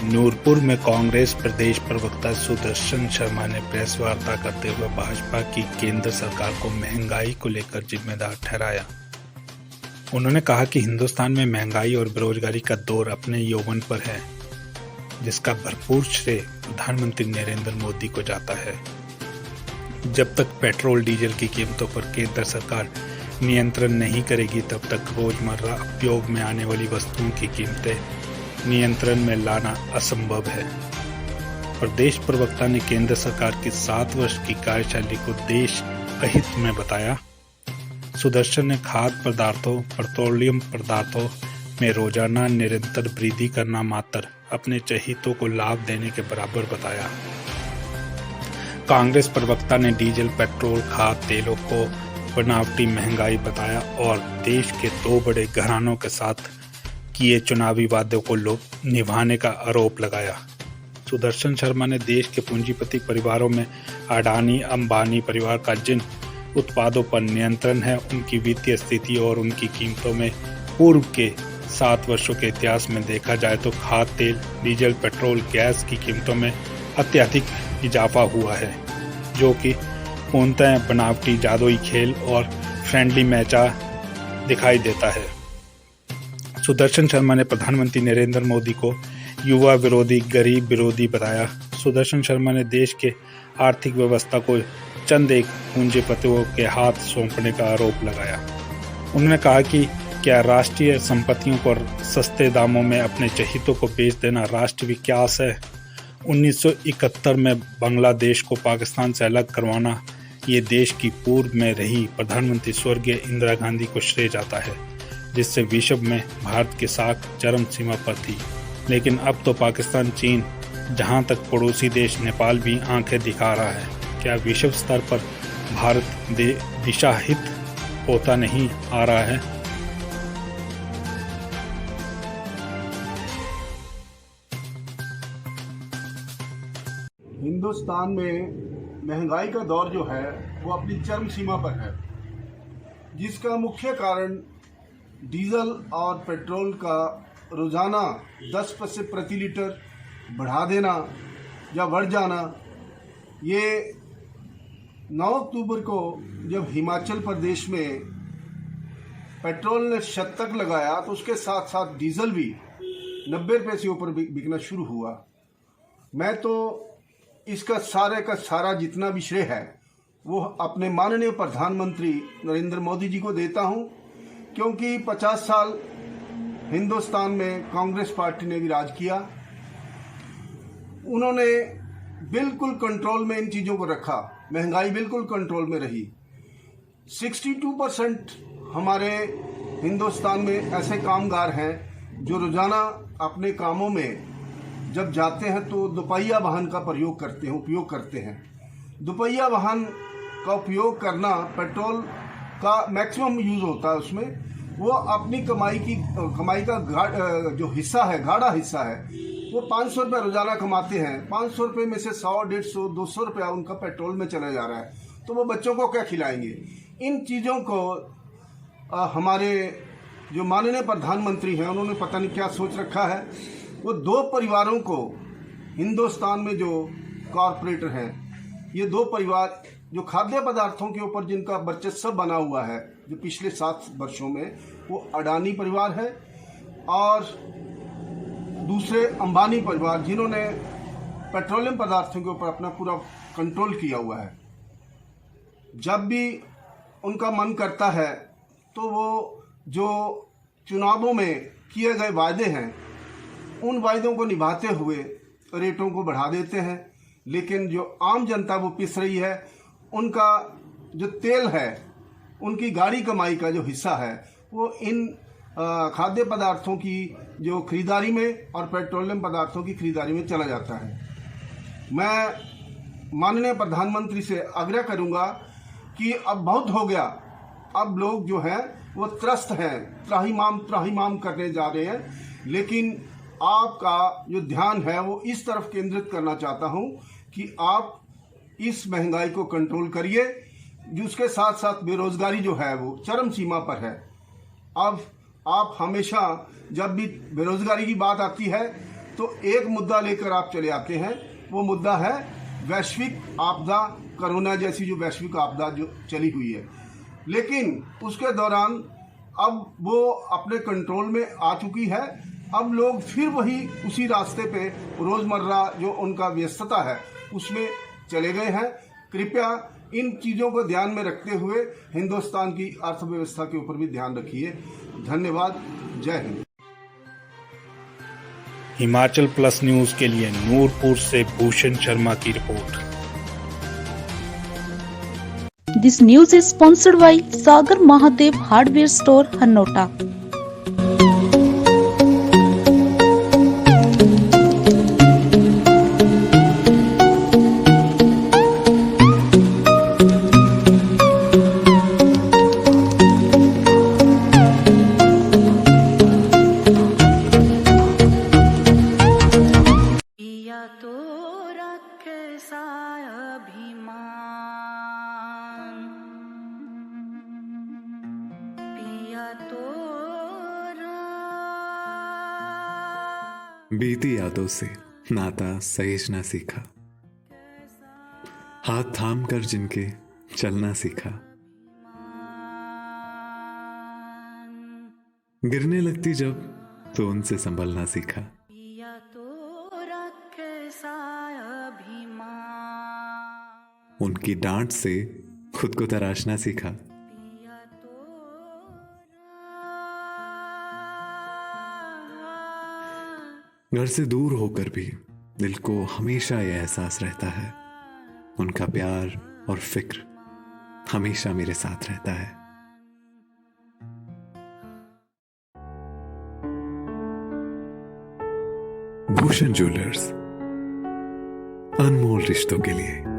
नूरपुर में कांग्रेस प्रदेश प्रवक्ता सुदर्शन शर्मा ने प्रेस वार्ता करते हुए भाजपा की केंद्र सरकार को महंगाई को लेकर जिम्मेदार ठहराया। उन्होंने कहा कि हिंदुस्तान में महंगाई और बेरोजगारी का दौर अपने यौवन पर है, जिसका भरपूर श्रेय प्रधानमंत्री नरेंद्र मोदी को जाता है। जब तक पेट्रोल डीजल की कीमतों पर केंद्र सरकार नियंत्रण नहीं करेगी, तब तक रोजमर्रा उपयोग में आने वाली वस्तुओं की कीमतें नियंत्रण में लाना असंभव है। प्रदेश प्रवक्ता ने केंद्र सरकार की 7 वर्ष की कार्यशैली को देश अहित में बताया। सुदर्शन ने खाद्य पदार्थों, पेट्रोलियम पदार्थों में रोजाना निरंतर वृद्धि करना मात्र अपने चहितों को लाभ देने के बराबर बताया। कांग्रेस प्रवक्ता ने डीजल, पेट्रोल, खाद्य तेलों को बनावटी महंगाई बताया और देश के 2 बड़े घरानों के साथ किए चुनावी वादों को निभाने का आरोप लगाया। सुदर्शन शर्मा ने देश के पूंजीपति परिवारों में अडानी अंबानी परिवार का जिन उत्पादों पर नियंत्रण है, उनकी वित्तीय स्थिति और उनकी कीमतों में पूर्व के 7 वर्षों के इतिहास में देखा जाए तो खाद्य तेल, डीजल, पेट्रोल, गैस की कीमतों में अत्यधिक इजाफा हुआ है, जो कि पूर्णतः बनावटी जादुई खेल और फ्रेंडली मैचा दिखाई देता है। सुदर्शन शर्मा ने प्रधानमंत्री नरेंद्र मोदी को युवा विरोधी, गरीब विरोधी बताया। सुदर्शन शर्मा ने देश के आर्थिक व्यवस्था को चंद एक पूंजीपतियों के हाथ सौंपने का आरोप लगाया। उन्होंने कहा कि क्या राष्ट्रीय संपत्तियों को सस्ते दामों में अपने चहितों को बेच देना राष्ट्रीय विकास है? 1971 में बांग्लादेश को पाकिस्तान से अलग करवाना ये देश की पूर्व में रही प्रधानमंत्री स्वर्गीय इंदिरा गांधी को श्रेय जाता है, जिससे विश्व में भारत की साख चरम सीमा पर थी। लेकिन अब तो पाकिस्तान, चीन, जहां तक पड़ोसी देश नेपाल भी आंखें दिखा रहा है। क्या विश्व स्तर पर भारत दिशाहित होता नहीं आ रहा है? हिंदुस्तान में महंगाई का दौर जो है वो अपनी चरम सीमा पर है, जिसका मुख्य कारण डीजल और पेट्रोल का रोज़ाना 10 पैसे प्रति लीटर बढ़ा देना या बढ़ जाना। ये 9 अक्टूबर को जब हिमाचल प्रदेश में पेट्रोल ने शतक लगाया तो उसके साथ साथ डीजल भी 90 रुपये से ऊपर बिकना शुरू हुआ। मैं तो इसका सारे का सारा जितना भी श्रेय है वो अपने माननीय प्रधानमंत्री नरेंद्र मोदी जी को देता हूँ, क्योंकि 50 साल हिंदुस्तान में कांग्रेस पार्टी ने भी राज किया। उन्होंने बिल्कुल कंट्रोल में इन चीज़ों को रखा, महंगाई बिल्कुल कंट्रोल में रही। 62% हमारे हिंदुस्तान में ऐसे कामगार हैं जो रोज़ाना अपने कामों में जब जाते हैं तो दोपहिया वाहन का उपयोग करते हैं। दोपहिया वाहन का उपयोग करना, पेट्रोल का मैक्सिमम यूज़ होता है उसमें। वो अपनी कमाई का जो हिस्सा है, गाढ़ा हिस्सा है, वो 500 रुपये रोज़ाना कमाते हैं। 500 रुपये में से 100, 150, 200 रुपया उनका पेट्रोल में चला जा रहा है, तो वो बच्चों को क्या खिलाएंगे? इन चीज़ों को हमारे जो माननीय प्रधानमंत्री हैं उन्होंने पता नहीं क्या सोच रखा है। वो 2 परिवारों को, हिंदुस्तान में जो कॉरपोरेटर हैं, ये 2 परिवार जो खाद्य पदार्थों के ऊपर जिनका वर्चस्व बना हुआ है जो पिछले 7 वर्षों में, वो अडानी परिवार है और दूसरे अंबानी परिवार, जिन्होंने पेट्रोलियम पदार्थों के ऊपर अपना पूरा कंट्रोल किया हुआ है। जब भी उनका मन करता है तो वो जो चुनावों में किए गए वायदे हैं उन वायदों को निभाते हुए रेटों को बढ़ा देते हैं, लेकिन जो आम जनता वो पिस रही है, उनका जो तेल है, उनकी गाड़ी कमाई का जो हिस्सा है, वो इन खाद्य पदार्थों की जो खरीदारी में और पेट्रोलियम पदार्थों की खरीदारी में चला जाता है। मैं माननीय प्रधानमंत्री से आग्रह करूंगा कि अब बहुत हो गया, अब लोग जो हैं वो त्रस्त हैं, त्राहिमाम करने जा रहे हैं, लेकिन आपका जो ध्यान है वो इस तरफ केंद्रित करना चाहता हूं कि आप इस महंगाई को कंट्रोल करिए, जिसके साथ साथ बेरोजगारी जो है वो चरम सीमा पर है। अब आप हमेशा जब भी बेरोजगारी की बात आती है तो एक मुद्दा लेकर आप चले आते हैं, वो मुद्दा है वैश्विक आपदा, कोरोना जैसी जो वैश्विक आपदा जो चली हुई है। लेकिन उसके दौरान अब वो अपने कंट्रोल में आ चुकी है। अब लोग फिर वही उसी रास्ते पे रोज़मर्रा जो उनका व्यस्तता है उसमें चले गए हैं। कृपया इन चीज़ों को ध्यान में रखते हुए हिंदुस्तान की अर्थव्यवस्था के ऊपर भी ध्यान रखिए। धन्यवाद। जय हिंद। हिमाचल प्लस न्यूज के लिए नूरपुर से भूषण शर्मा की report. This news is sponsored by Sagar Mahadev Hardware Store, Hannota. बीती यादों से नाता सहेजना सीखा, हाथ थाम कर जिनके चलना सीखा, गिरने लगती जब तो उनसे संभलना सीखा, उनकी डांट से खुद को तराशना सीखा, घर से दूर होकर भी दिल को हमेशा यह एहसास रहता है, उनका प्यार और फिक्र हमेशा मेरे साथ रहता है। भूषण ज्वेलर्स, अनमोल रिश्तों के लिए।